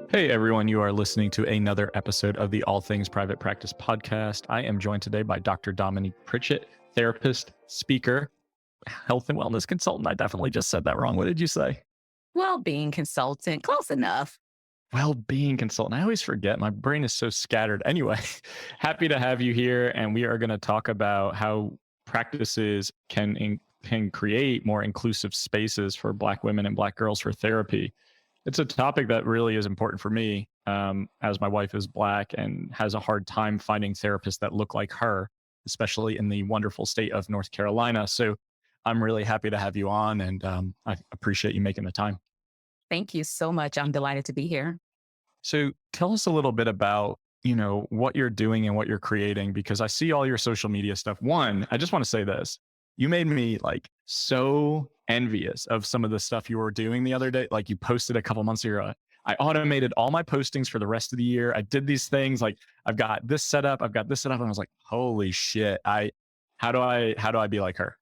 Hey everyone, you are listening to another episode of the All Things Private Practice podcast. I am joined today by Dr. Dominique Pritchett, therapist, speaker, health and wellness consultant. I definitely just said that wrong. What did you say? Well-being consultant, close enough. Well-being consultant. I always forget. My brain is so scattered. Anyway, happy to have you here, and we are going to talk about how practices can create more inclusive spaces for Black women and Black girls for therapy. It's a topic that really is important for me, as my wife is Black and has a hard time finding therapists that look like her, especially in the wonderful state of North Carolina. So I'm really happy to have you on, and I appreciate you making the time. Thank you so much. I'm delighted to be here. So tell us a little bit about, what you're doing and what you're creating, because I see all your social media stuff. One, I just want to say this. You made me like so envious of some of the stuff you were doing the other day. Like you posted a couple months ago. I automated all my postings for the rest of the year. I did these things like I've got this set up, I've got this set up. And I was like, holy shit. How do I be like her?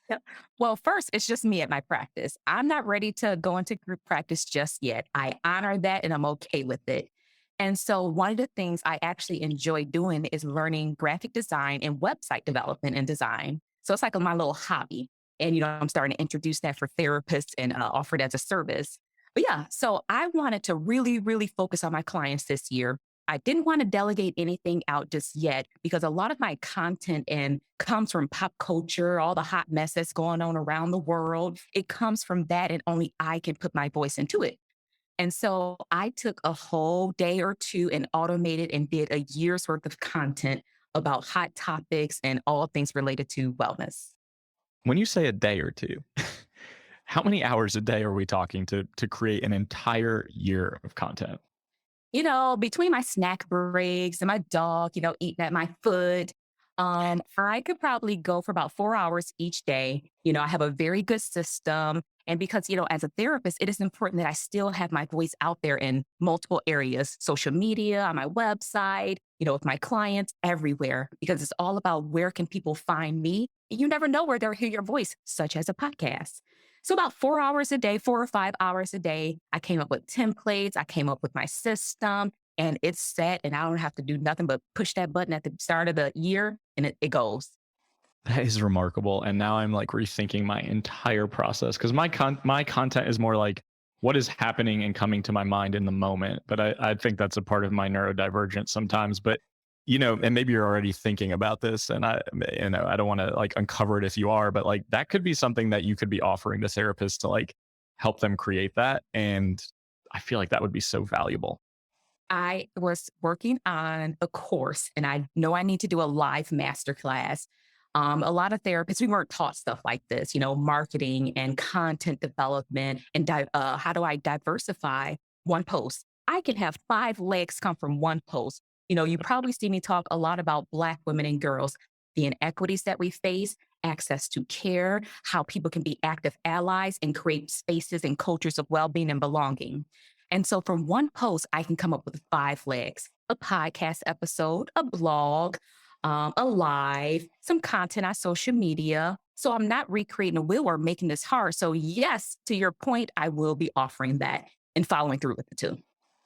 Yep. Well, first, it's just me at my practice. I'm not ready to go into group practice just yet. I honor that and I'm okay with it. And so, one of the things I actually enjoy doing is learning graphic design and website development and design. So, it's like my little hobby. And, I'm starting to introduce that for therapists and offer it as a service. But yeah, so I wanted to really, really focus on my clients this year. I didn't want to delegate anything out just yet because a lot of my content and comes from pop culture, all the hot mess that's going on around the world. It comes from that, and only I can put my voice into it. And so I took a whole day or two and automated and did a year's worth of content about hot topics and all things related to wellness. When you say a day or two, how many hours a day are we talking to create an entire year of content? Between my snack breaks and my dog, eating at my foot, I could probably go for about 4 hours each day. I have a very good system. And because, as a therapist, it is important that I still have my voice out there in multiple areas, social media, on my website, with my clients, everywhere, because it's all about where can people find me. You never know where they'll hear your voice, such as a podcast. So about 4 hours a day, 4 or 5 hours a day, I came up with templates. I came up with my system and it's set and I don't have to do nothing but push that button at the start of the year and it goes. That is remarkable. And now I'm like rethinking my entire process because my content is more like what is happening and coming to my mind in the moment. But I think that's a part of my neurodivergence sometimes. But and maybe you're already thinking about this, and I don't want to like uncover it if you are, but like that could be something that you could be offering to therapists to like help them create that. And I feel like that would be so valuable. I was working on a course and I know I need to do a live masterclass. A lot of therapists, we weren't taught stuff like this, marketing and content development and how do I diversify one post? I can have five legs come from one post. You probably see me talk a lot about Black women and girls, the inequities that we face, access to care, how people can be active allies and create spaces and cultures of well-being and belonging. And so from one post, I can come up with five legs, a podcast episode, a blog, a live, some content on social media. So I'm not recreating a wheel or making this hard. So yes, to your point, I will be offering that and following through with it too.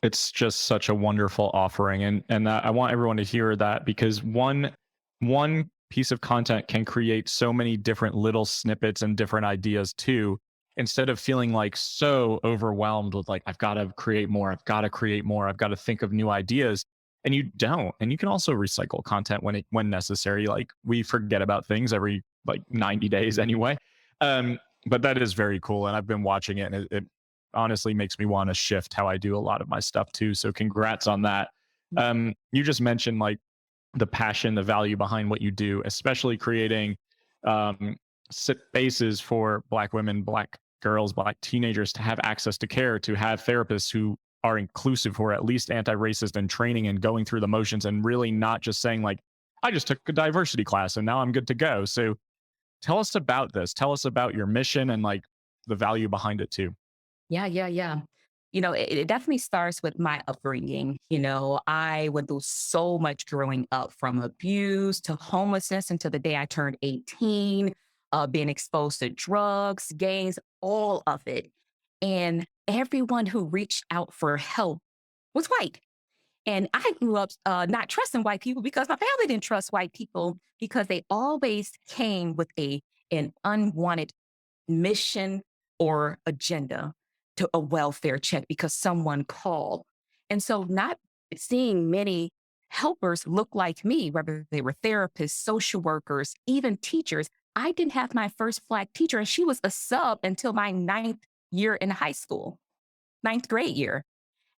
It's just such a wonderful offering, and I want everyone to hear that because one piece of content can create so many different little snippets and different ideas too. Instead of feeling like so overwhelmed with like I've got to create more, I've got to create more, I've got to think of new ideas, and you don't. And you can also recycle content when necessary. Like we forget about things every like 90 days anyway. But that is very cool, and I've been watching it, and it honestly makes me want to shift how I do a lot of my stuff too. So congrats on that. You just mentioned like the passion, the value behind what you do, especially creating spaces for Black women, Black girls, Black teenagers to have access to care, to have therapists who are inclusive, who are at least anti-racist and training and going through the motions and really not just saying like, I just took a diversity class and now I'm good to go. So tell us about this. Tell us about your mission and like the value behind it too. Yeah, yeah, yeah. It definitely starts with my upbringing. I went through so much growing up from abuse to homelessness until the day I turned 18, being exposed to drugs, gangs, all of it. And everyone who reached out for help was white. And I grew up not trusting white people because my family didn't trust white people because they always came with an unwanted mission or agenda to a welfare check because someone called. And so not seeing many helpers look like me, whether they were therapists, social workers, even teachers. I didn't have my first Black teacher, and she was a sub until my ninth year in high school, ninth grade year.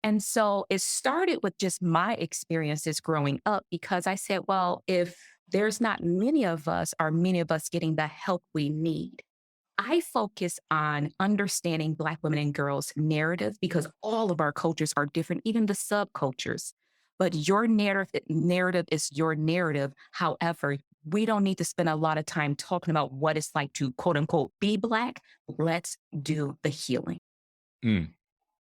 And so it started with just my experiences growing up because I said, well, if there's not many of us or many of us getting the help we need, I focus on understanding Black women and girls' narrative because all of our cultures are different, even the subcultures. But your narrative is your narrative. However, we don't need to spend a lot of time talking about what it's like to quote unquote be Black. Let's do the healing. Mm,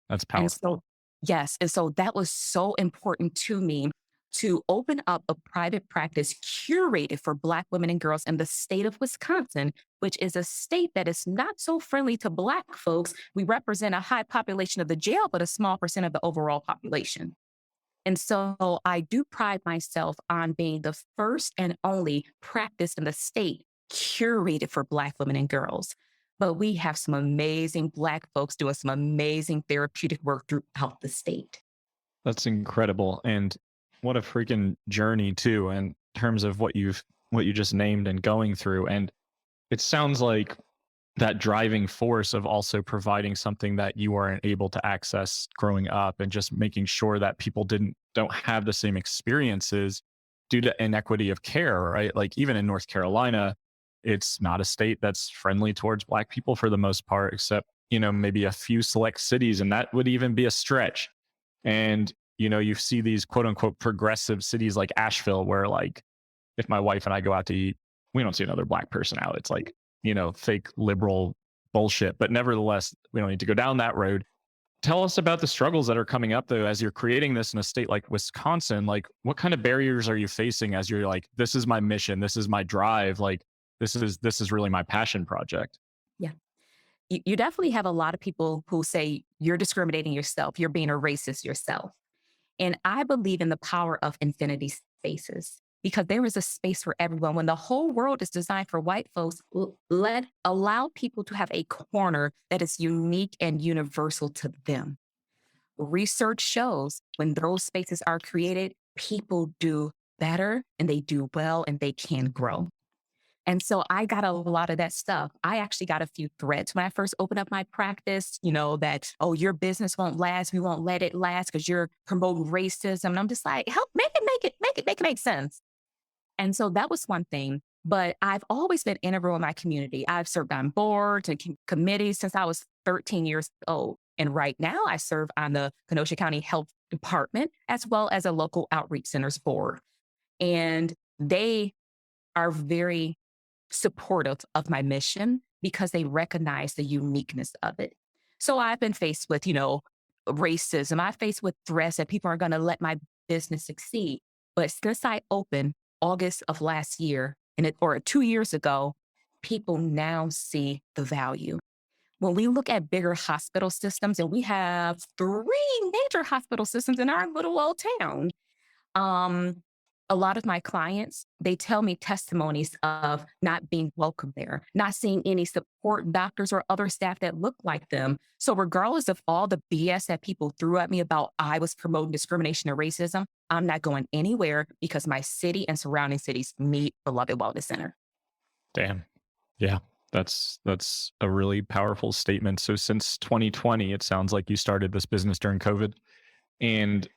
that's And powerful. so, yes. And so that was so important to me to open up a private practice curated for Black women and girls in the state of Wisconsin, which is a state that is not so friendly to Black folks. We represent a high population of the jail, but a small percent of the overall population. And so I do pride myself on being the first and only practice in the state curated for Black women and girls. But we have some amazing Black folks doing some amazing therapeutic work throughout the state. That's incredible. And what a freaking journey too, in terms of what you just named and going through. And it sounds like that driving force of also providing something that you weren't able to access growing up and just making sure that people don't have the same experiences due to inequity of care, right? Like even in North Carolina, it's not a state that's friendly towards Black people for the most part, except, maybe a few select cities, and that would even be a stretch. And, you see these quote unquote progressive cities like Asheville, where like if my wife and I go out to eat, we don't see another Black person out. It's like, fake liberal bullshit. But nevertheless, we don't need to go down that road. Tell us about the struggles that are coming up though, as you're creating this in a state like Wisconsin. Like, what kind of barriers are you facing as you're like, this is my mission, this is my drive, like this is really my passion project? Yeah. You definitely have a lot of people who say you're discriminating yourself, you're being a racist yourself. And I believe in the power of infinity spaces because there is a space for everyone. When the whole world is designed for white folks, allow people to have a corner that is unique and universal to them. Research shows when those spaces are created, people do better and they do well and they can grow. And so I got a lot of that stuff. I actually got a few threats when I first opened up my practice, that, oh, your business won't last. We won't let it last because you're promoting racism. And I'm just like, help make it make sense. And so that was one thing. But I've always been integral in my community. I've served on boards and committees since I was 13 years old. And right now I serve on the Kenosha County Health Department as well as a local outreach centers board. And they are very supportive of my mission because they recognize the uniqueness of it. So I've been faced with, racism. I faced with threats that people aren't going to let my business succeed. But since I opened August of last year or 2 years ago, people now see the value. When we look at bigger hospital systems, and we have three major hospital systems in our little old town, um, a lot of my clients, they tell me testimonies of not being welcome there, not seeing any support doctors or other staff that look like them. So regardless of all the BS that people threw at me about I was promoting discrimination or racism, I'm not going anywhere because my city and surrounding cities meet Beloved Wellness Center. Damn. Yeah. That's a really powerful statement. So since 2020, it sounds like you started this business during COVID. And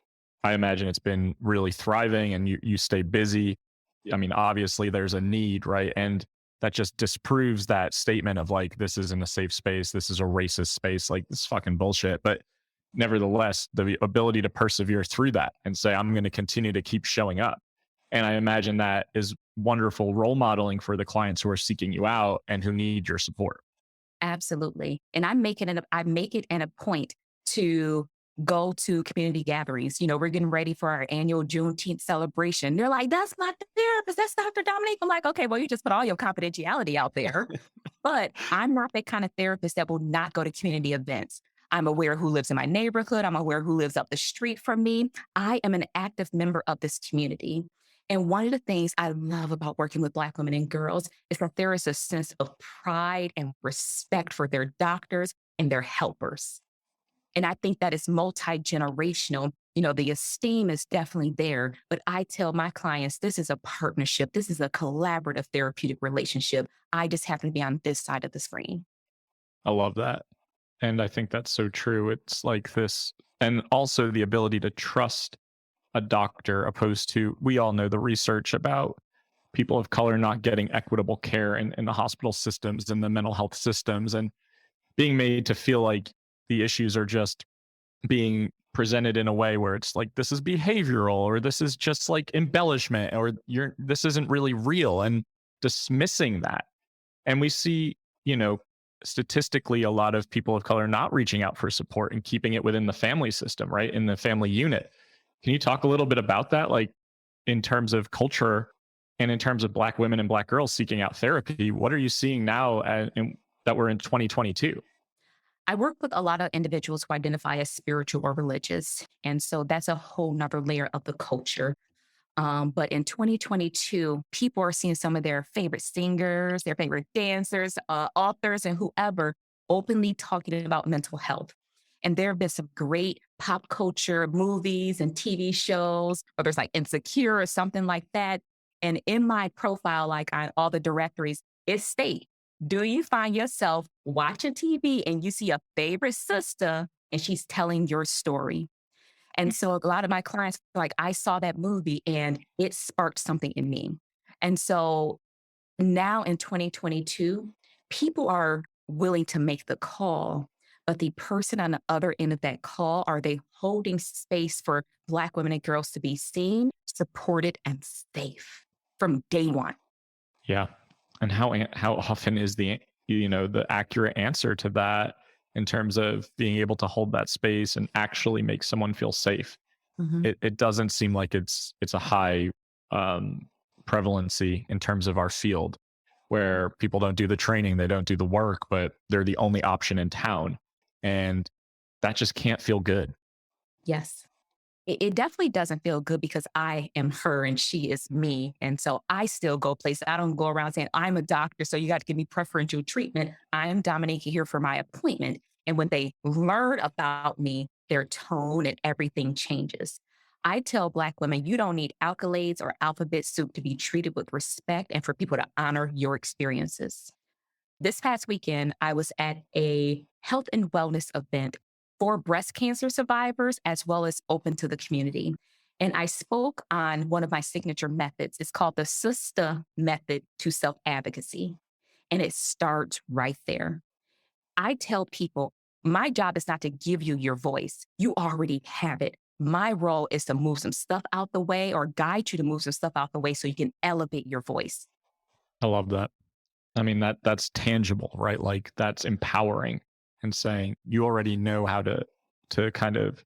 I imagine it's been really thriving and you stay busy. I mean, obviously there's a need, right? And that just disproves that statement of like, this isn't a safe space. This is a racist space. Like, this is fucking bullshit. But nevertheless, the ability to persevere through that and say, I'm going to continue to keep showing up. And I imagine that is wonderful role modeling for the clients who are seeking you out and who need your support. Absolutely. And I make it an a point to go to community gatherings. We're getting ready for our annual Juneteenth celebration. They're like, that's not the therapist, that's Dr. Dominique. I'm like, okay, well, you just put all your confidentiality out there. But I'm not that kind of therapist that will not go to community events. I'm aware who lives in my neighborhood. I'm aware who lives up the street from me. I am an active member of this community. And one of the things I love about working with Black women and girls is that there is a sense of pride and respect for their doctors and their helpers. And I think that is multi-generational. The esteem is definitely there, but I tell my clients, this is a partnership. This is a collaborative therapeutic relationship. I just happen to be on this side of the screen. I love that. And I think that's so true. It's like this, and also the ability to trust a doctor, opposed to, we all know the research about people of color not getting equitable care in the hospital systems and the mental health systems, and being made to feel like the issues are just being presented in a way where it's like, this is behavioral, or this is just like embellishment, or this isn't really real, and dismissing that. And we see, you know, statistically, a lot of people of color not reaching out for support and keeping it within the family system, right? In the family unit. Can you talk a little bit about that? Like, in terms of culture and in terms of Black women and Black girls seeking out therapy, what are you seeing now that we're in 2022? I work with a lot of individuals who identify as spiritual or religious. And so that's a whole nother layer of the culture. But in 2022, people are seeing some of their favorite singers, their favorite dancers, authors, and whoever openly talking about mental health. And there have been some great pop culture movies and TV shows, whether it's like Insecure or something like that. And in my profile, like on all the directories, it states, do you find yourself watching TV and you see a favorite sister and she's telling your story? And so a lot of my clients, like, I saw that movie and it sparked something in me. And so now in 2022, people are willing to make the call, but the person on the other end of that call, are they holding space for Black women and girls to be seen, supported, and safe from day one? Yeah. And how often is the accurate answer to that, in terms of being able to hold that space and actually make someone feel safe? Mhm. It doesn't seem like it's a high prevalency in terms of our field, where people don't do the training, they don't do the work, but they're the only option in town. And that just can't feel good. Yes. It definitely doesn't feel good because I am her and she is me. And so I still go places. I don't go around saying, I'm a doctor, so you got to give me preferential treatment. I am Dominique here for my appointment. And when they learn about me, their tone and everything changes. I tell Black women, you don't need accolades or alphabet soup to be treated with respect and for people to honor your experiences. This past weekend, I was at a health and wellness event for breast cancer survivors as well as open to the community. And I spoke on one of my signature methods. It's called the sister method to self advocacy. And it starts right there. I tell people, my job is not to give you your voice. You already have it. My role is to move some stuff out the way or guide you to move some stuff out the way so you can elevate your voice. I love that. I mean, that's tangible, right? Like, that's empowering, and saying you already know how to kind of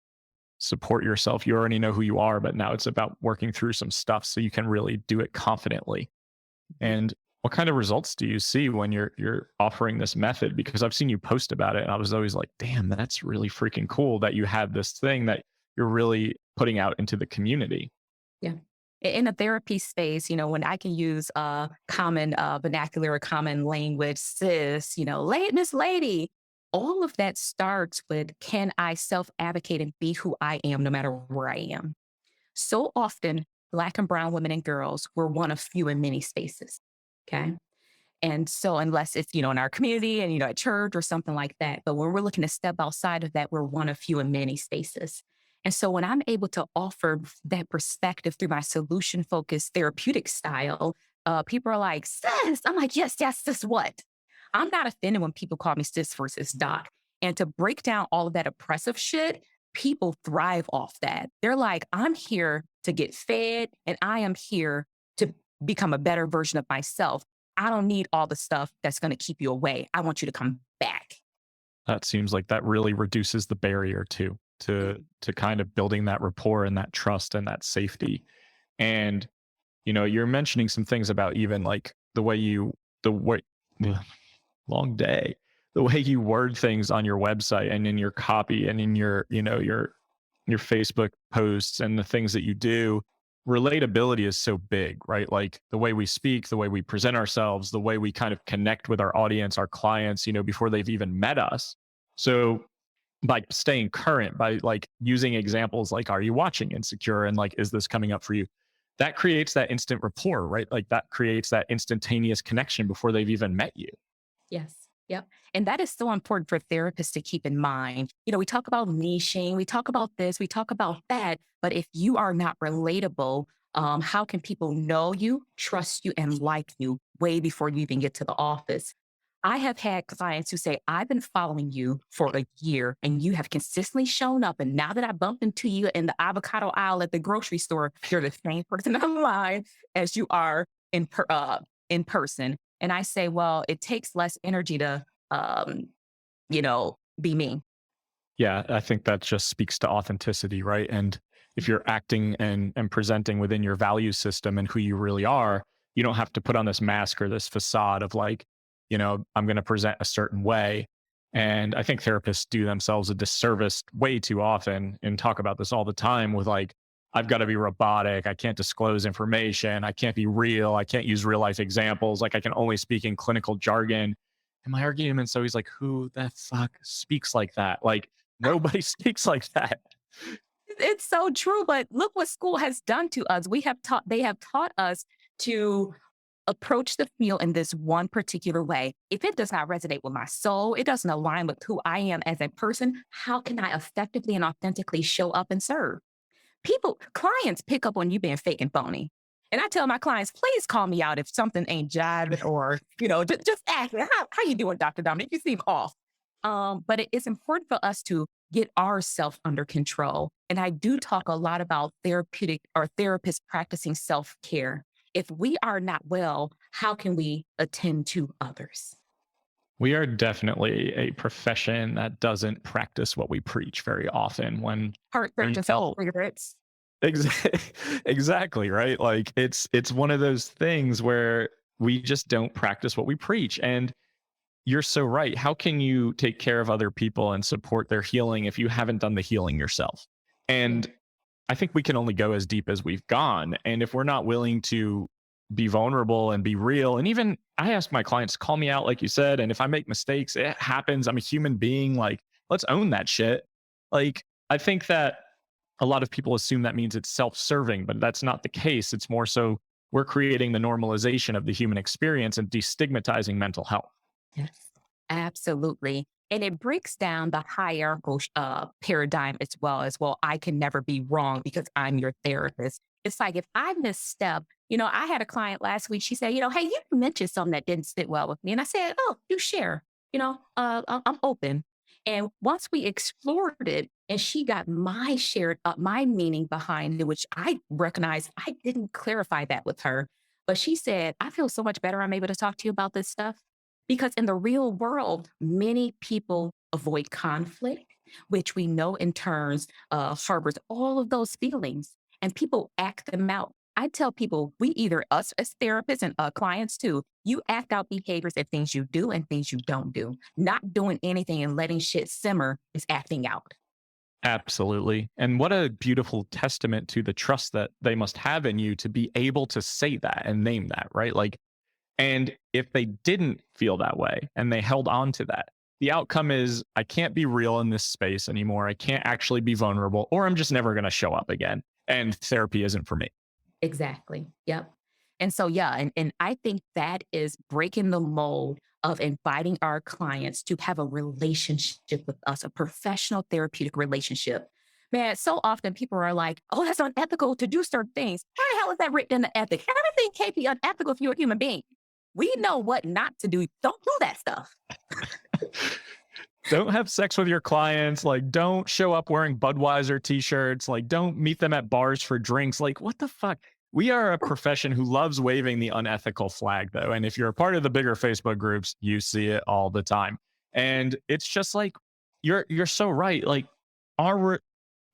support yourself. You already know who you are, but now it's about working through some stuff so you can really do it confidently. And what kind of results do you see when you're offering this method? Because I've seen you post about it, and I was always like, damn, that's really freaking cool that you have this thing that you're really putting out into the community. Yeah. In a therapy space, when I can use common vernacular or common language, sis, Miss Lady, all of that starts with, can I self advocate and be who I am no matter where I am? So often, Black and Brown women and girls, we're one of few in many spaces. Okay. And so, unless it's, in our community and, at church or something like that, but when we're looking to step outside of that, we're one of few in many spaces. And so, when I'm able to offer that perspective through my solution focused therapeutic style, people are like, sis, I'm like, yes, yes, sis, what? I'm not offended when people call me sis versus doc. And to break down all of that oppressive shit, people thrive off that. They're like, I'm here to get fed and I am here to become a better version of myself. I don't need all the stuff that's going to keep you away. I want you to come back. That seems like that really reduces the barrier to kind of building that rapport and that trust and that safety. And you're mentioning some things about even like the way ugh, long day, the way you word things on your website and in your copy and in your, your Facebook posts and the things that you do, relatability is so big, right? Like the way we speak, the way we present ourselves, the way we kind of connect with our audience, our clients, before they've even met us. So by staying current, by like using examples like, are you watching Insecure? And like, is this coming up for you? That creates that instant rapport, right? Like that creates that instantaneous connection before they've even met you. Yes. Yep. And that is so important for therapists to keep in mind. We talk about niching, we talk about this, we talk about that. But if you are not relatable, how can people know you, trust you, and like you way before you even get to the office? I have had clients who say, I've been following you for a year and you have consistently shown up. And now that I bumped into you in the avocado aisle at the grocery store, you're the same person online as you are in person. And I say, well, it takes less energy to, be me. Yeah, I think that just speaks to authenticity, right? And if you're acting and presenting within your value system and who you really are, you don't have to put on this mask or this facade of like, I'm going to present a certain way. And I think therapists do themselves a disservice way too often and talk about this all the time with like, I've got to be robotic. I can't disclose information. I can't be real. I can't use real life examples. Like I can only speak in clinical jargon. And my argument's always like, who the fuck speaks like that? Like, nobody speaks like that. It's so true. But look what school has done to us. They have taught us to approach the field in this one particular way. If it does not resonate with my soul, it doesn't align with who I am as a person, how can I effectively and authentically show up and serve? Clients pick up on you being fake and phony. And I tell my clients, please call me out if something ain't jiving or, just ask me, how you doing, Dr. Dominic? You seem off. But it's important for us to get ourselves under control. And I do talk a lot about therapeutic or therapists practicing self-care. If we are not well, how can we attend to others? We are definitely a profession that doesn't practice what we preach very often Heart when you surgeons and tell cigarettes. exactly right. Like it's one of those things where we just don't practice what we preach. And you're so right. How can you take care of other people and support their healing if you haven't done the healing yourself? And I think we can only go as deep as we've gone. And if we're not willing to be vulnerable and be real, and even I ask my clients, call me out, like you said. And if I make mistakes, it happens. I'm a human being. Like, let's own that shit. Like, I think that a lot of people assume that means it's self serving, but that's not the case. It's more so we're creating the normalization of the human experience and destigmatizing mental health. Yes, absolutely. And it breaks down the hierarchical paradigm as well I can never be wrong because I'm your therapist. It's like if I misstep, I had a client last week. She said, hey, you mentioned something that didn't sit well with me. And I said, oh, you share, I'm open. And once we explored it and she got my meaning behind it, which I recognized I didn't clarify that with her. But she said, I feel so much better. I'm able to talk to you about this stuff. Because in the real world, many people avoid conflict, which we know in turns harbors all of those feelings, and people act them out. I tell people, we either, us as therapists and clients too, you act out behaviors and things you do and things you don't do. Not doing anything and letting shit simmer is acting out. Absolutely. And what a beautiful testament to the trust that they must have in you to be able to say that and name that, right? Like, and if they didn't feel that way and they held on to that, the outcome is I can't be real in this space anymore. I can't actually be vulnerable, or I'm just never going to show up again. And therapy isn't for me. Exactly. Yep. And so, yeah, and I think that is breaking the mold of inviting our clients to have a relationship with us, a professional therapeutic relationship. Man, so often people are like, oh, that's unethical to do certain things. How the hell is that written in the ethics? Everything can't be unethical if you're a human being. We know what not to do. Don't do that stuff. Don't have sex with your clients. Like, don't show up wearing Budweiser t-shirts. Like, don't meet them at bars for drinks. Like, what the fuck? We are a profession who loves waving the unethical flag, though. And if you're a part of the bigger Facebook groups, you see it all the time. And it's just like, you're so right. Like, our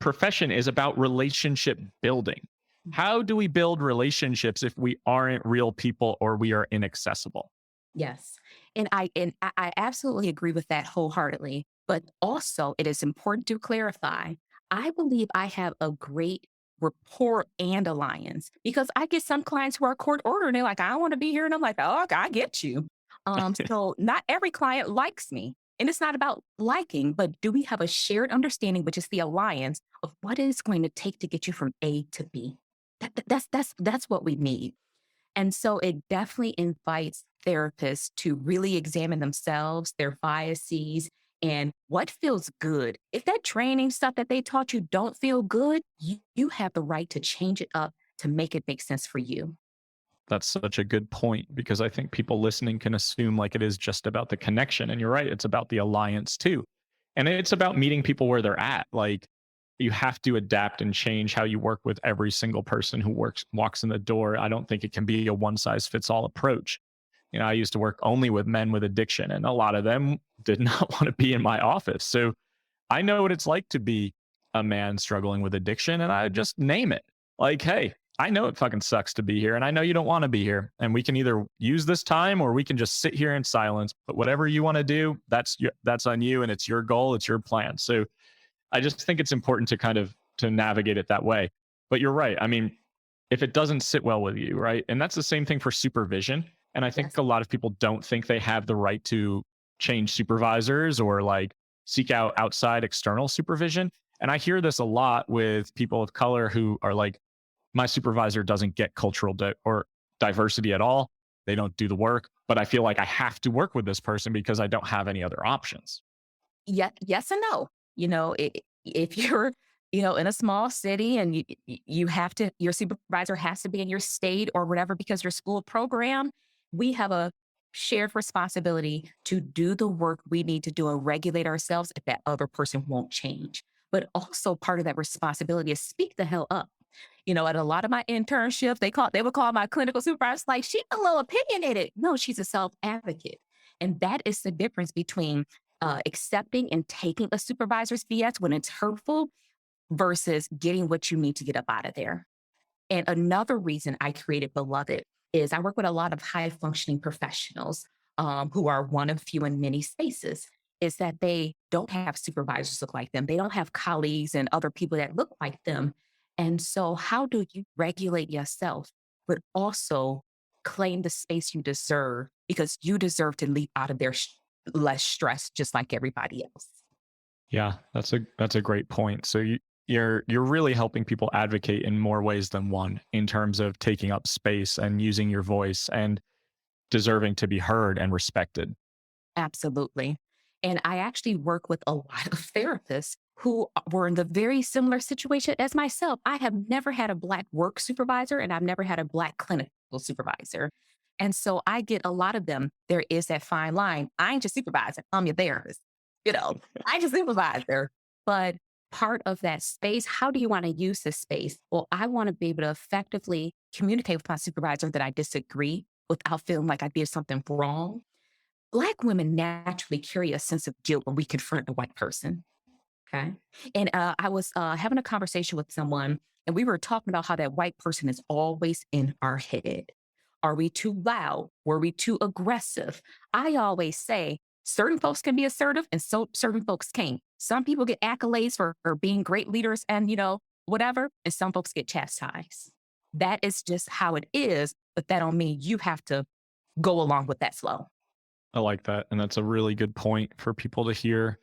profession is about relationship building. How do we build relationships if we aren't real people or we are inaccessible? Yes. And I absolutely agree with that wholeheartedly. But also, it is important to clarify. I believe I have a great rapport and alliance because I get some clients who are court ordered and they're like, I don't want to be here. And I'm like, oh, okay, I get you. So not every client likes me. And it's not about liking, but do we have a shared understanding, which is the alliance of what it is going to take to get you from A to B? That's what we need. And so it definitely invites therapists to really examine themselves, their biases, and what feels good. If that training stuff that they taught you don't feel good, you have the right to change it up to make it make sense for you. That's such a good point because I think people listening can assume like it is just about the connection. And you're right, it's about the alliance too. And it's about meeting people where they're at. Like you have to adapt and change how you work with every single person who walks in the door. I don't think it can be a one size fits all approach. I used to work only with men with addiction, and a lot of them did not want to be in my office. So I know what it's like to be a man struggling with addiction, and I just name it. Like, hey, I know it fucking sucks to be here, and I know you don't want to be here. And we can either use this time or we can just sit here in silence. But whatever you want to do, that's on you, and it's your goal, it's your plan. So I just think it's important to kind of to navigate it that way. But you're right. I mean, if it doesn't sit well with you, right? And that's the same thing for supervision. And I think Yes. a lot of people don't think they have the right to change supervisors or like seek out outside external supervision. And I hear this a lot with people of color who are like, my supervisor doesn't get or diversity at all. They don't do the work, but I feel like I have to work with this person because I don't have any other options. Yes and no. If you're, in a small city and you have to, your supervisor has to be in your state or whatever because your school program, we have a shared responsibility to do the work we need to do and regulate ourselves if that other person won't change. But also part of that responsibility is speak the hell up. At a lot of my internships, they would call my clinical supervisor like, she's a little opinionated. No, she's a self advocate. And that is the difference between accepting and taking a supervisor's BS when it's hurtful versus getting what you need to get up out of there. And another reason I created Beloved is I work with a lot of high functioning professionals who are one of few in many spaces. Is that they don't have supervisors look like them. They don't have colleagues and other people that look like them. And so, how do you regulate yourself, but also claim the space you deserve because you deserve to leap out of there less stressed, just like everybody else? Yeah, that's a great point. So you're really helping people advocate in more ways than one in terms of taking up space and using your voice and deserving to be heard and respected. Absolutely. And I actually work with a lot of therapists who were in the very similar situation as myself. I have never had a Black work supervisor and I've never had a Black clinical supervisor. And so I get a lot of them. There is that fine line. I ain't your supervisor, I'm your therapist. I just supervisor. But part of that space, how do you want to use this space? Well, I want to be able to effectively communicate with my supervisor that I disagree without feeling like I did something wrong. Black women naturally carry a sense of guilt when we confront a white person. Okay. And I was having a conversation with someone, and we were talking about how that white person is always in our head. Are we too loud? Were we too aggressive? I always say certain folks can be assertive and so certain folks can't. Some people get accolades for being great leaders and, whatever, and some folks get chastised. That is just how it is, but that don't mean you have to go along with that flow. I like that. And that's a really good point for people to hear.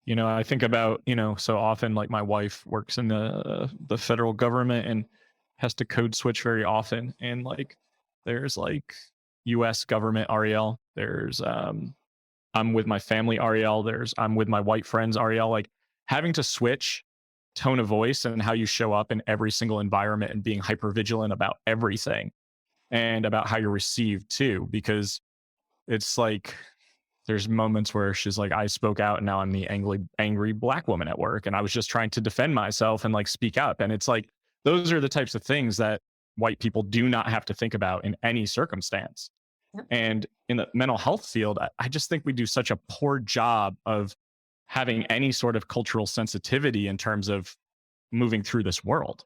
I think about, so often like my wife works in the federal government and has to code switch very often. And like there's like US government REL, there's I'm with my family REL, there's I'm with my white friends REL, like having to switch tone of voice and how you show up in every single environment and being hyper vigilant about everything and about how you're received too, because it's like there's moments where she's like, I spoke out and now I'm the angry Black woman at work. And I was just trying to defend myself and like speak up. And it's like, those are the types of things that white people do not have to think about in any circumstance. Yep. And in the mental health field, I just think we do such a poor job of having any sort of cultural sensitivity in terms of moving through this world.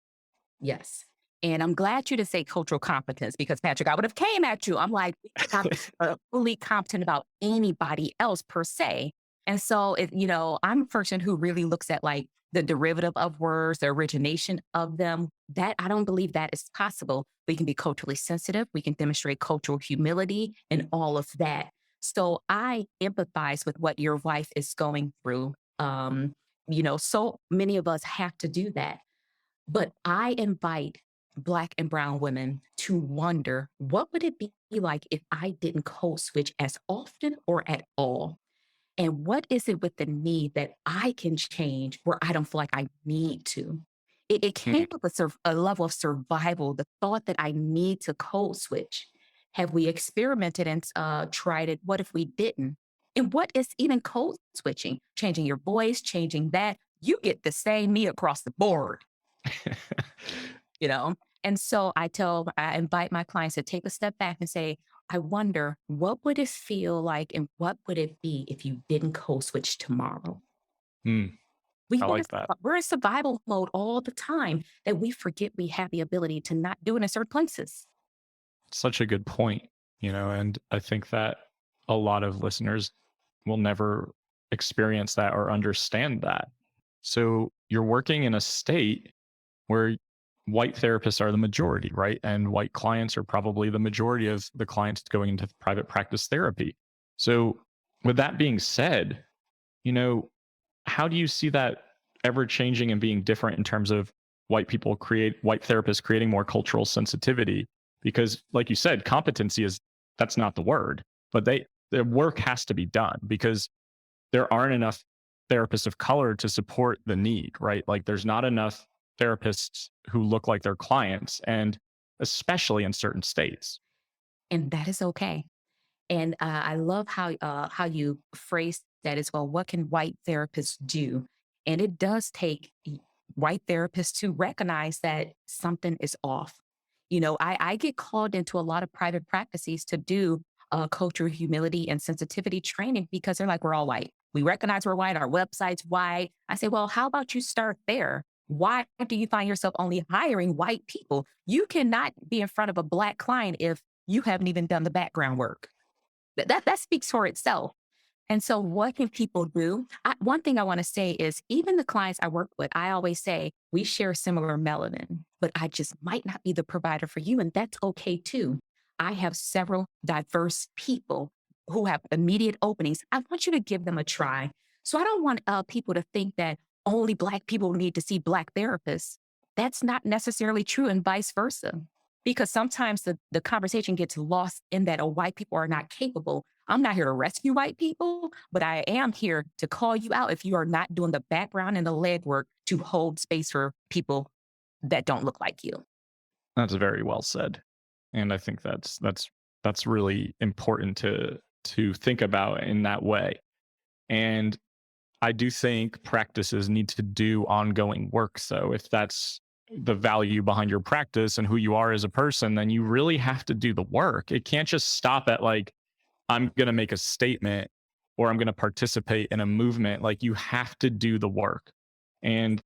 Yes. And I'm glad you didn't say cultural competence because Patrick, I would have came at you. I'm like, we are not fully competent about anybody else per se. And so, I'm a person who really looks at like the derivative of words, the origination of them. That I don't believe that is possible. We can be culturally sensitive. We can demonstrate cultural humility and all of that. So I empathize with what your wife is going through. So many of us have to do that. But I invite Black and brown women to wonder what would it be like if I didn't code switch as often or at all? And what is it within me that I can change where I don't feel like I need to? It came with a level of survival, the thought that I need to code switch. Have we experimented and tried it? What if we didn't? And what is even code switching? Changing your voice, changing that. You get the same me across the board, you know? And so I invite my clients to take a step back and say, I wonder what would it feel like and what would it be if you didn't code switch tomorrow? Mm, We I in like that. we're in survival mode all the time that we forget we have the ability to not do it in certain places. Such a good point, and I think that a lot of listeners will never experience that or understand that. So you're working in a state where white therapists are the majority, right? And white clients are probably the majority of the clients going into private practice therapy. So, with that being said, you know, how do you see that ever changing and being different in terms of white therapists creating more cultural sensitivity? Because, like you said, competency is that's not the word, but their work has to be done because there aren't enough therapists of color to support the need, right? Like there's not enough therapists who look like their clients, and especially in certain states. And that is okay. And I love how you phrase that as well. What can white therapists do? And it does take white therapists to recognize that something is off. I get called into a lot of private practices to do cultural humility and sensitivity training because they're like, we're all white. We recognize we're white. Our website's white. I say, well, how about you start there? Why do you find yourself only hiring white people? You cannot be in front of a Black client if you haven't even done the background work. That speaks for itself. And so, what can people do? One thing I want to say is, even the clients I work with, I always say we share similar melanin, but I just might not be the provider for you, and that's okay too. I have several diverse people who have immediate openings. I want you to give them a try. So I don't want people to think that only Black people need to see Black therapists. That's not necessarily true, and vice versa because sometimes the conversation gets lost in that, oh, white people are not capable. I'm not here to rescue white people, but I am here to call you out if you are not doing the background and the legwork to hold space for people that don't look like you. That's very well said, and I think that's really important to think about in that way. And I do think practices need to do ongoing work. So if that's the value behind your practice and who you are as a person, then you really have to do the work. It can't just stop at like, I'm going to make a statement or I'm going to participate in a movement. Like you have to do the work. And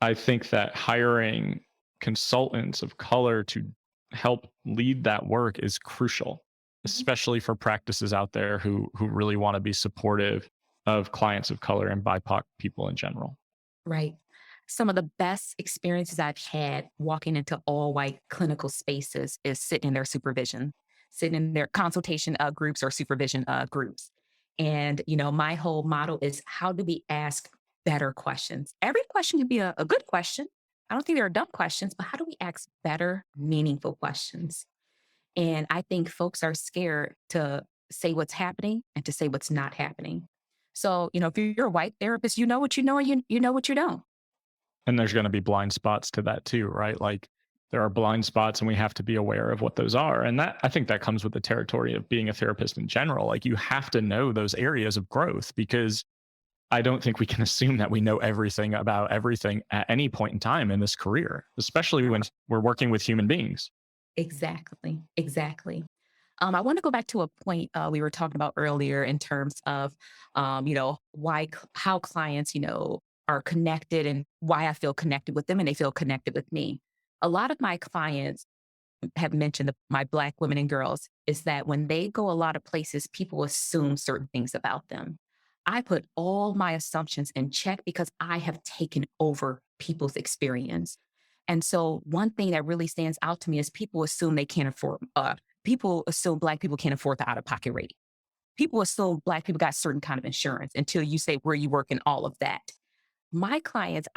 I think that hiring consultants of color to help lead that work is crucial, Mhm. especially for practices out there who really want to be supportive of clients of color and BIPOC people in general. Right. Some of the best experiences I've had walking into all white clinical spaces is sitting in their supervision, sitting in their consultation groups or supervision groups. And, my whole model is how do we ask better questions? Every question can be a good question. I don't think there are dumb questions, but how do we ask better, meaningful questions? And I think folks are scared to say what's happening and to say what's not happening. So, if you're a white therapist, you know what you know, and you know what you don't. And there's going to be blind spots to that too, right? Like there are blind spots and we have to be aware of what those are. And that I think that comes with the territory of being a therapist in general. Like you have to know those areas of growth because I don't think we can assume that we know everything about everything at any point in time in this career, especially when we're working with human beings. Exactly. Exactly. I want to go back to a point we were talking about earlier in terms of, how clients, are connected and why I feel connected with them and they feel connected with me. A lot of my clients have mentioned my Black women and girls is that when they go a lot of places, people assume certain things about them. I put all my assumptions in check because I have taken over people's experience. And so, one thing that really stands out to me is people assume they can't afford, people assume Black people can't afford the out of pocket rate. People assume Black people got certain kind of insurance until you say where you work and all of that. My clients,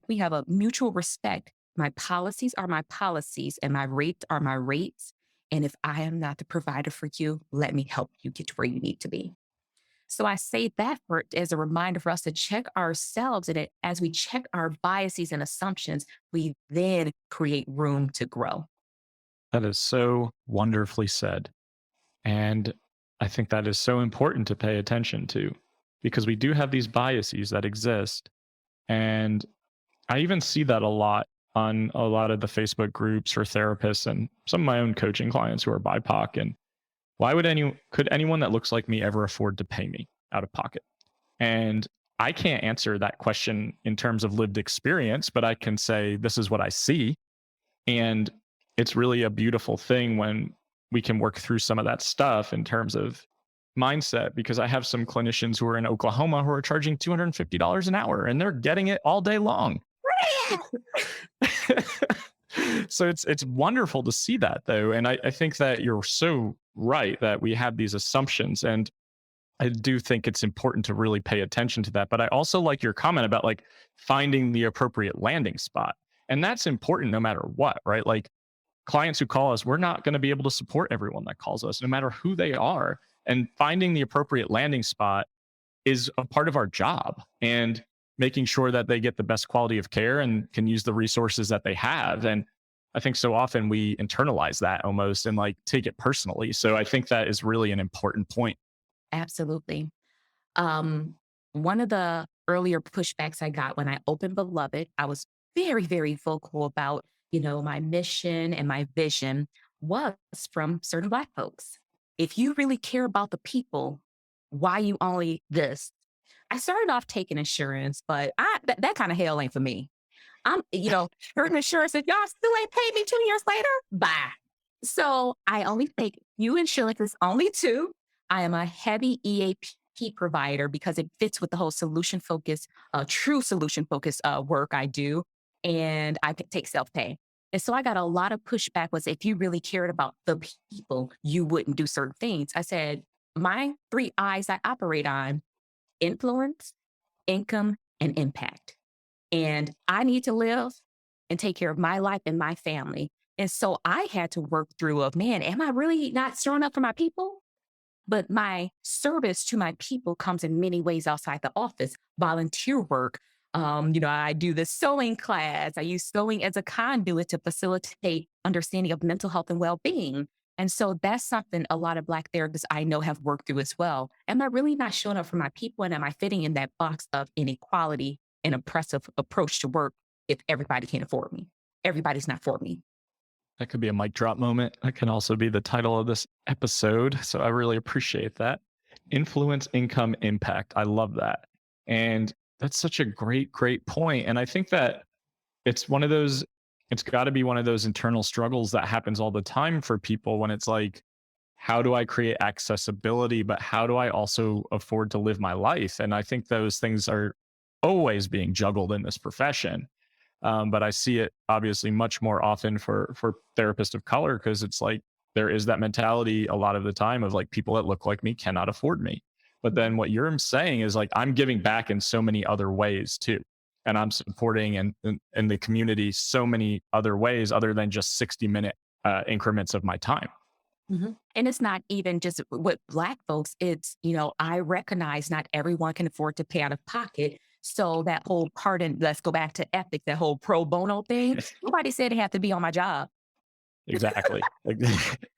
we have a mutual respect. My policies are my policies and my rates are my rates. And if I am not the provider for you, let me help you get to where you need to be. So I say that as a reminder for us to check ourselves. And as we check our biases and assumptions, we then create room to grow. That is so wonderfully said. And I think that is so important to pay attention to because we do have these biases that exist. And I even see that a lot on a lot of the Facebook groups for therapists and some of my own coaching clients who are BIPOC. And why would could anyone that looks like me ever afford to pay me out of pocket? And I can't answer that question in terms of lived experience, but I can say, this is what I see. And it's really a beautiful thing when we can work through some of that stuff in terms of mindset, because I have some clinicians who are in Oklahoma who are charging $250 an hour and they're getting it all day long. So it's wonderful to see that though. And I think that you're so right that we have these assumptions. And I do think it's important to really pay attention to that. But I also like your comment about like finding the appropriate landing spot. And that's important no matter what, right? Like clients who call us, we're not going to be able to support everyone that calls us, no matter who they are. And finding the appropriate landing spot is a part of our job, and making sure that they get the best quality of care and can use the resources that they have. And I think so often we internalize that almost and like take it personally. So I think that is really an important point. Absolutely. Um, One of the earlier pushbacks I got when I opened Beloved, I was very, very vocal about, my mission and my vision was from certain Black folks. If you really care about the people, why you only this? I started off taking insurance, but that kind of hell ain't for me. Certain insurance, if y'all still ain't paid me 2 years later, bye. So I only take few insurances, only two. I am a heavy EAP provider because it fits with the whole solution focus, true solution focus work I do. And I take self pay. And so I got a lot of pushback was if you really cared about the people, you wouldn't do certain things. I said, my three eyes I operate on: influence, income, and impact. And I need to live and take care of my life and my family. And so I had to work through of, man, am I really not showing up for my people? But my service to my people comes in many ways outside the office: volunteer work. I do the sewing class. I use sewing as a conduit to facilitate understanding of mental health and well-being. And so that's something a lot of Black therapists I know have worked through as well. Am I really not showing up for my people? And am I fitting in that box of inequality and oppressive approach to work if everybody can't afford me? Everybody's not for me. That could be a mic drop moment. That can also be the title of this episode. So I really appreciate that. Influence, income, impact. I love that. And that's such a great, great point. And I think that it's one of those, it's got to be one of those internal struggles that happens all the time for people when it's like, how do I create accessibility, but how do I also afford to live my life? And I think those things are always being juggled in this profession. But I see it obviously much more often for therapists of color, because it's like there is that mentality a lot of the time of like, people that look like me cannot afford me. But then what you're saying is like, I'm giving back in so many other ways too. And I'm supporting and the community so many other ways other than just 60-minute increments of my time. And it's not even just with Black folks. It's, I recognize not everyone can afford to pay out of pocket. So that whole part, and let's go back to ethics, that whole pro bono thing. Nobody said it had to be on my job. Exactly.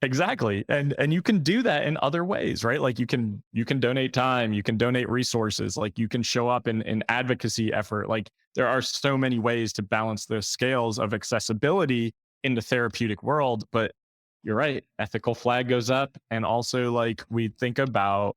Exactly. And you can do that in other ways, right? Like you can donate time, you can donate resources, like you can show up in advocacy effort. Like there are so many ways to balance the scales of accessibility in the therapeutic world. But you're right, ethical flag goes up. And also like we think about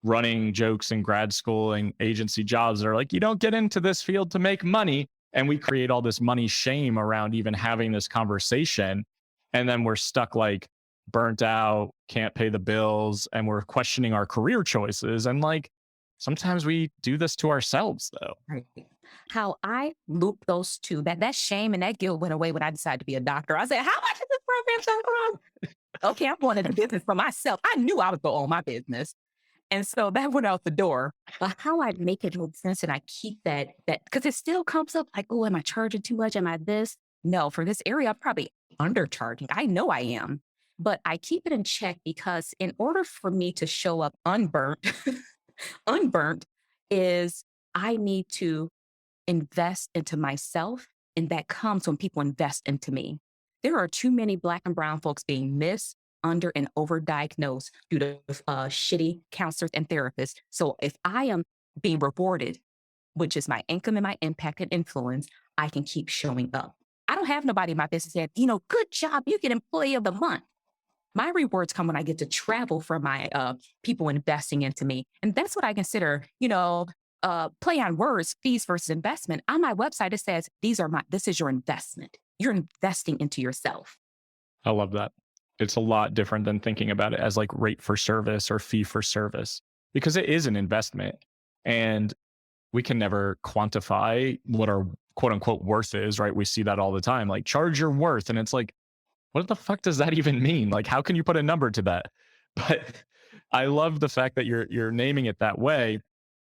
running jokes in grad school and agency jobs that are like, you don't get into this field to make money. And we create all this money shame around even having this conversation. And then we're stuck like burnt out, can't pay the bills, and we're questioning our career choices. And like sometimes we do this to ourselves though. Right. How I loop those two, that shame and that guilt went away when I decided to be a doctor. I said, how much is this program so from? Okay, I'm going into business for myself. I knew I was going to own my business. And so that went out the door. But how I make it make sense and I keep that because it still comes up like, oh, am I charging too much? Am I this? No, for this area, I'm probably undercharging. I know I am. But I keep it in check because in order for me to show up unburnt, unburnt is I need to invest into myself. And that comes when people invest into me. There are too many Black and Brown folks being missed, under, and overdiagnosed due to shitty counselors and therapists. So if I am being rewarded, which is my income and my impact and influence, I can keep showing up. I don't have nobody in my business saying, good job, you get employee of the month. My rewards come when I get to travel for my people investing into me. And that's what I consider, play on words, fees versus investment. On my website, it says, this is your investment. You're investing into yourself. I love that. It's a lot different than thinking about it as like rate for service or fee for service, because it is an investment and we can never quantify what our quote unquote worth is, right? We see that all the time, like charge your worth. And it's like, what the fuck does that even mean? Like, how can you put a number to that? But I love the fact that you're naming it that way.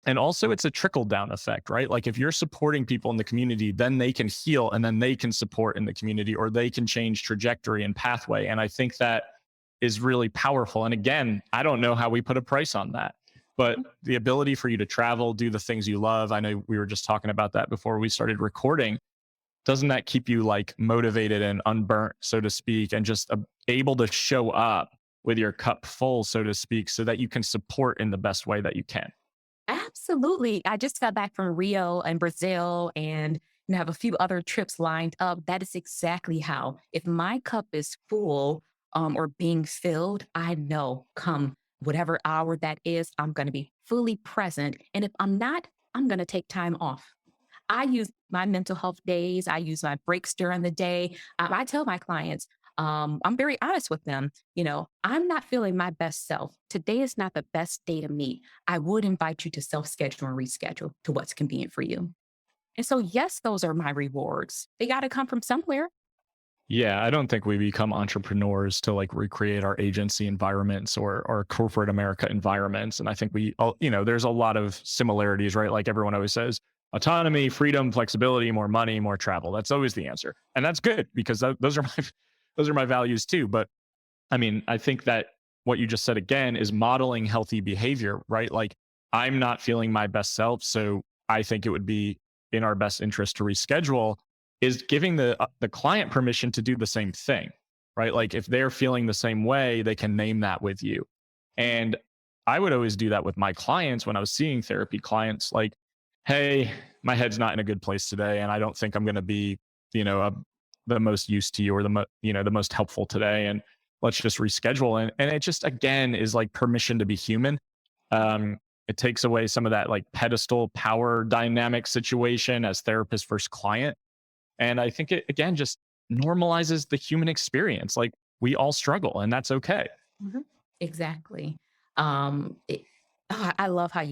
And also it's a trickle down effect, right? Like if you're supporting people in the community, then they can heal and then they can support in the community or they can change trajectory and pathway. And I think that is really powerful. And again, I don't know how we put a price on that, but the ability for you to travel, do the things you love. I know we were just talking about that before we started recording. Doesn't that keep you like motivated and unburnt, so to speak, and just able to show up with your cup full, so to speak, so that you can support in the best way that you can? Absolutely. I just got back from Rio and Brazil and have a few other trips lined up. That is exactly how, if my cup is full or being filled, I know come whatever hour that is, I'm going to be fully present. And if I'm not, I'm going to take time off. I use my mental health days. I use my breaks during the day. I tell my clients, I'm very honest with them. I'm not feeling my best self. Today is not the best day to meet. I would invite you to self-schedule and reschedule to what's convenient for you. And so, yes, those are my rewards. They got to come from somewhere. Yeah, I don't think we become entrepreneurs to like recreate our agency environments or corporate America environments. And I think there's a lot of similarities, right? Like everyone always says, autonomy, freedom, flexibility, more money, more travel. That's always the answer. And that's good because those are my values too. But I mean, I think that what you just said again is modeling healthy behavior, right? Like I'm not feeling my best self. So I think it would be in our best interest to reschedule, is giving the client permission to do the same thing, right? Like if they're feeling the same way, they can name that with you. And I would always do that with my clients when I was seeing therapy clients, like, hey, my head's not in a good place today, and I don't think I'm going to be, the most used to you or the most helpful today, and let's just reschedule. And it just again is like permission to be human. It takes away some of that like pedestal power dynamic situation as therapist versus client. And I think it again just normalizes the human experience. Like we all struggle and that's okay. Mhm. Exactly. Um, it, I love how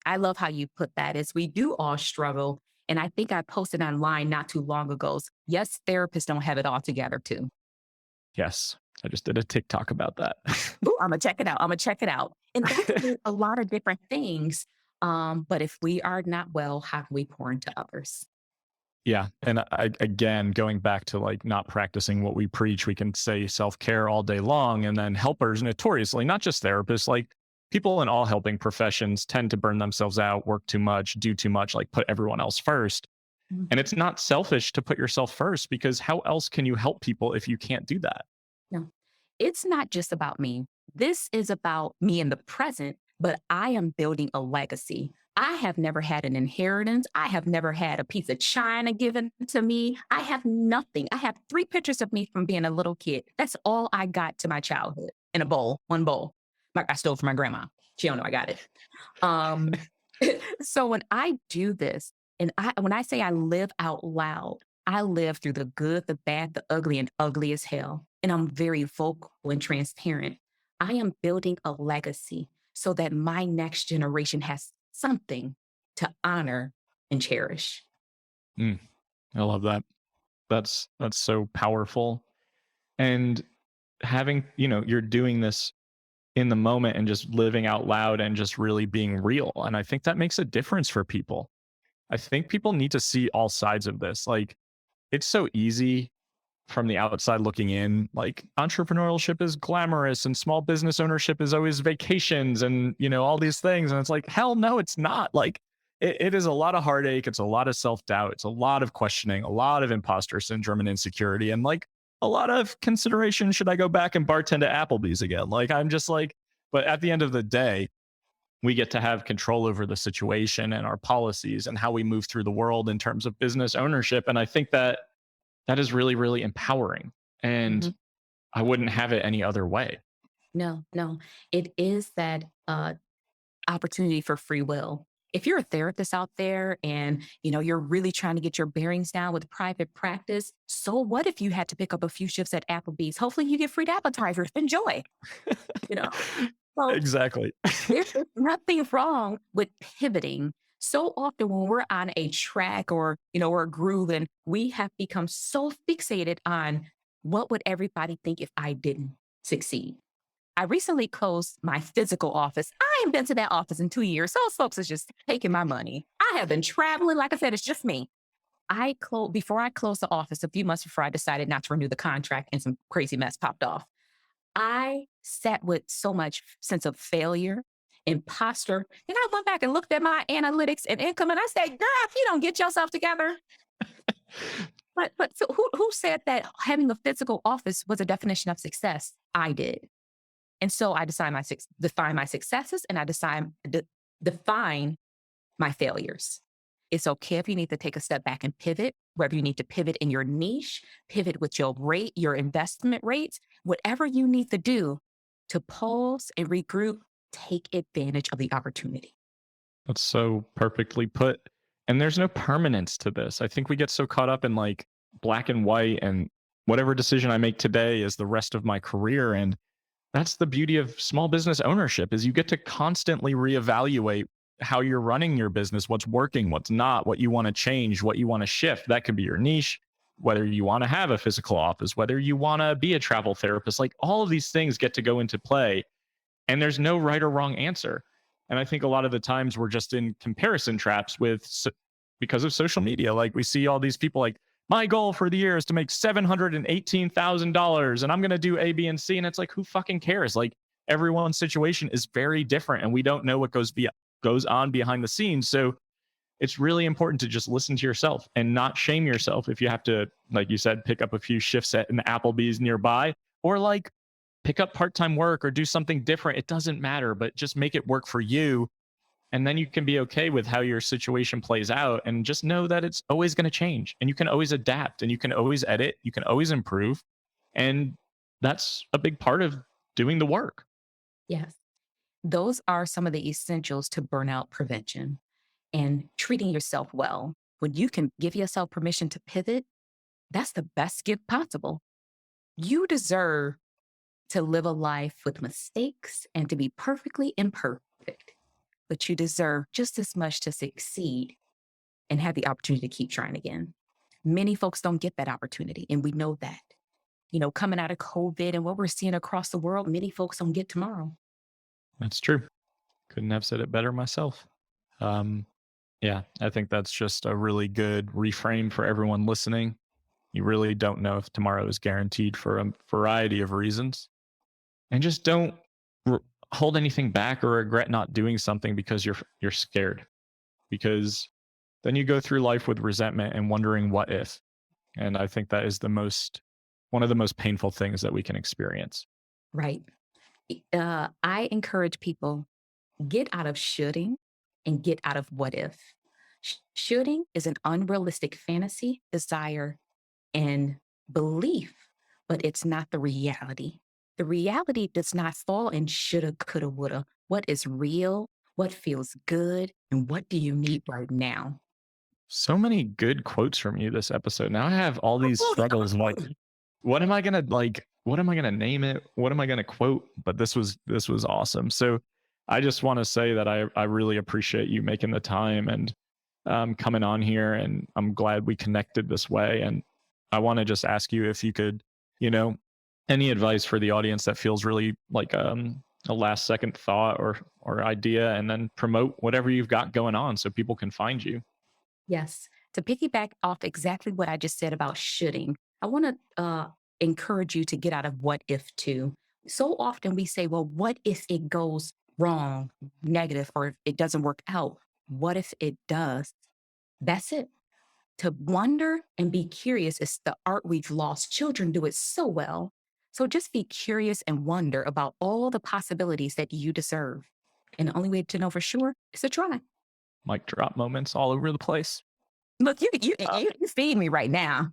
I love how you put that. Is we do all struggle, and I think I posted online not too long ago. Yes, therapists don't have it all together too. Yes. I just did a TikTok about that. Ooh, I'm gonna check it out. I'm gonna check it out. And that can be a lot of different things. But if we are not well, how can we pour into others? Yeah. And again, going back to like not practicing what we preach, we can say self care all day long. And then helpers, notoriously, not just therapists, like people in all helping professions tend to burn themselves out, work too much, do too much, like put everyone else first. And it's not selfish to put yourself first because how else can you help people if you can't do that? No, it's not just about me. This is about me in the present, but I am building a legacy. I have never had an inheritance. I have never had a piece of china given to me. I have nothing. I have 3 pictures of me from being a little kid. That's all I got to my childhood in a bowl, one bowl. I stole from my grandma. She don't know I got it. Um, so when I do this, And when I say I live out loud, I live through the good, the bad, the ugly, and ugly as hell. And I'm very vocal and transparent. I am building a legacy so that my next generation has something to honor and cherish. Mm, I love that. That's so powerful. And having, you're doing this in the moment and just living out loud and just really being real. And I think that makes a difference for people. I think people need to see all sides of this. Like, it's so easy from the outside looking in, like entrepreneurship is glamorous and small business ownership is always vacations and, all these things. And it's like, hell no, it's not. Like, it is a lot of heartache. It's a lot of self doubt. It's a lot of questioning, a lot of imposter syndrome and insecurity, and like a lot of consideration. Should I go back and bartend at Applebee's again? Like, I'm just like, but at the end of the day, we get to have control over the situation and our policies and how we move through the world in terms of business ownership. And I think that that is really, really empowering. And Mhm. I wouldn't have it any other way. No, no, it is that opportunity for free will. If you're a therapist out there and you're really trying to get your bearings down with private practice, so what if you had to pick up a few shifts at Applebee's? Hopefully you get free appetizers. Enjoy. You know. So Exactly. there's nothing wrong with pivoting. So often when we're on a track or a groove, and we have become so fixated on what would everybody think if I didn't succeed. I recently closed my physical office. I ain't been to that office in 2 years. Those folks is just taking my money. I have been traveling. Like I said, it's just me. Before I closed the office a few months before I decided not to renew the contract and some crazy mess popped off. I sat with so much sense of failure, imposter. And I went back and looked at my analytics and income and I said, girl, if you don't get yourself together. But so who said that having a physical office was a definition of success? I did. And so I define my successes and define my failures. It's okay if you need to take a step back and pivot, whether you need to pivot in your niche, pivot with your rate, your investment rates, whatever you need to do to pause and regroup, take advantage of the opportunity. That's so perfectly put. And there's no permanence to this. I think we get so caught up in like black and white and whatever decision I make today is the rest of my career. And that's the beauty of small business ownership is you get to constantly reevaluate how you're running your business, what's working, what's not, what you want to change, what you want to shift. That could be your niche, whether you want to have a physical office, whether you want to be a travel therapist. Like all of these things get to go into play and there's no right or wrong answer. And I think a lot of the times we're just in comparison traps because of social media. Like we see all these people like, my goal for the year is to make $718,000 and I'm going to do A, B, and C. And it's like, who fucking cares? Like everyone's situation is very different and we don't know what goes on behind the scenes. So it's really important to just listen to yourself and not shame yourself if you have to, like you said, pick up a few shifts at an Applebee's nearby or like pick up part-time work or do something different. It doesn't matter, but just make it work for you. And then you can be okay with how your situation plays out and just know that it's always going to change and you can always adapt and you can always edit, you can always improve. And that's a big part of doing the work. Yes. Those are some of the essentials to burnout prevention and treating yourself well. When you can give yourself permission to pivot, that's the best gift possible. You deserve to live a life with mistakes and to be perfectly imperfect, but you deserve just as much to succeed and have the opportunity to keep trying again. Many folks don't get that opportunity, and we know that. Coming out of COVID and what we're seeing across the world, many folks don't get tomorrow. That's true. Couldn't have said it better myself. Um, yeah, I think that's just a really good reframe for everyone listening. You really don't know if tomorrow is guaranteed for a variety of reasons. And just don't r- hold anything back or regret not doing something because you're scared. Because then you go through life with resentment and wondering what if. And I think that is one of the most painful things that we can experience. Right. I encourage people get out of shoulding and get out of what if. Shoulding is an unrealistic fantasy, desire, and belief, but it's not the reality. The reality does not fall in shoulda, coulda, woulda. What is real? What feels good? And what do you need right now? So many good quotes from you this episode. Now I have all these struggles. I'm like, what am I gonna like? What am I gonna name it? What am I gonna quote? But this was awesome. So I just want to say that I really appreciate you making the time and coming on here, and I'm glad we connected this way. And I want to just ask you if you could, you know, any advice for the audience that feels really like a last second thought or idea, and then promote whatever you've got going on so people can find you. Yes. To piggyback off exactly what I just said about shoulding, I want to encourage you to get out of what if too. So often we say, well, what if it goes wrong, negative, or if it doesn't work out? What if it does? That's it. To wonder and be curious is the art we've lost. Children do it so well. So just be curious and wonder about all the possibilities that you deserve. And the only way to know for sure is to try. Mic drop moments all over the place. Look, you Uh, you, you feed me right now.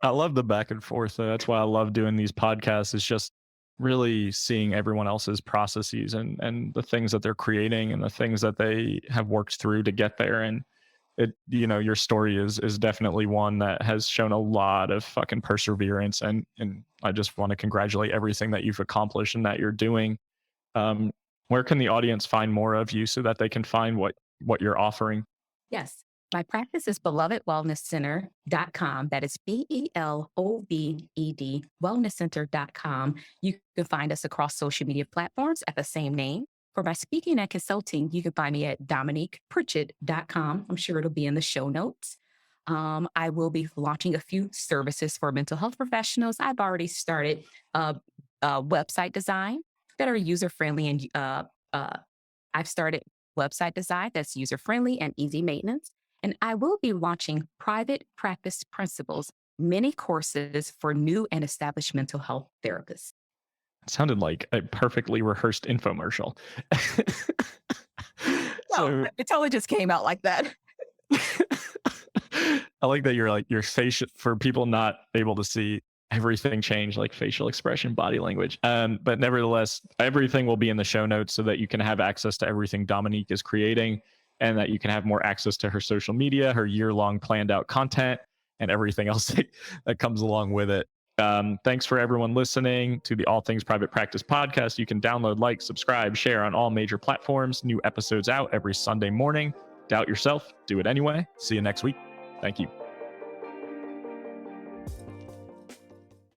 I love the back and forth. That's why I love doing these podcasts. Is just really seeing everyone else's processes and the things that they're creating and the things that they have worked through to get there. And your story is definitely one that has shown a lot of fucking perseverance. And I just want to congratulate everything that you've accomplished and that you're doing. Um, where can the audience find more of you so that they can find what you're offering? Yes. My practice is belovedwellnesscenter.com. That is BELOVED, wellnesscenter.com. You can find us across social media platforms at the same name. For my speaking and consulting, you can find me at DominiquePritchett.com. I'm sure it'll be in the show notes. I will be launching a few services for mental health professionals. I've already started website design that are user friendly, and I've started website design that's user friendly and easy maintenance. And I will be launching private practice principles, mini courses for new and established mental health therapists. It sounded like a perfectly rehearsed infomercial. No, So it totally just came out like that. I like that your facial, for people not able to see, everything changed, like facial expression, body language. But nevertheless, everything will be in the show notes so that you can have access to everything Dominique is creating, and that you can have more access to her social media, her year-long planned out content, and everything else that comes along with it. Thanks for everyone listening to the All Things Private Practice podcast. You can download, like, subscribe, share on all major platforms. New episodes out every Sunday morning. Doubt yourself, do it anyway. See you next week. Thank you.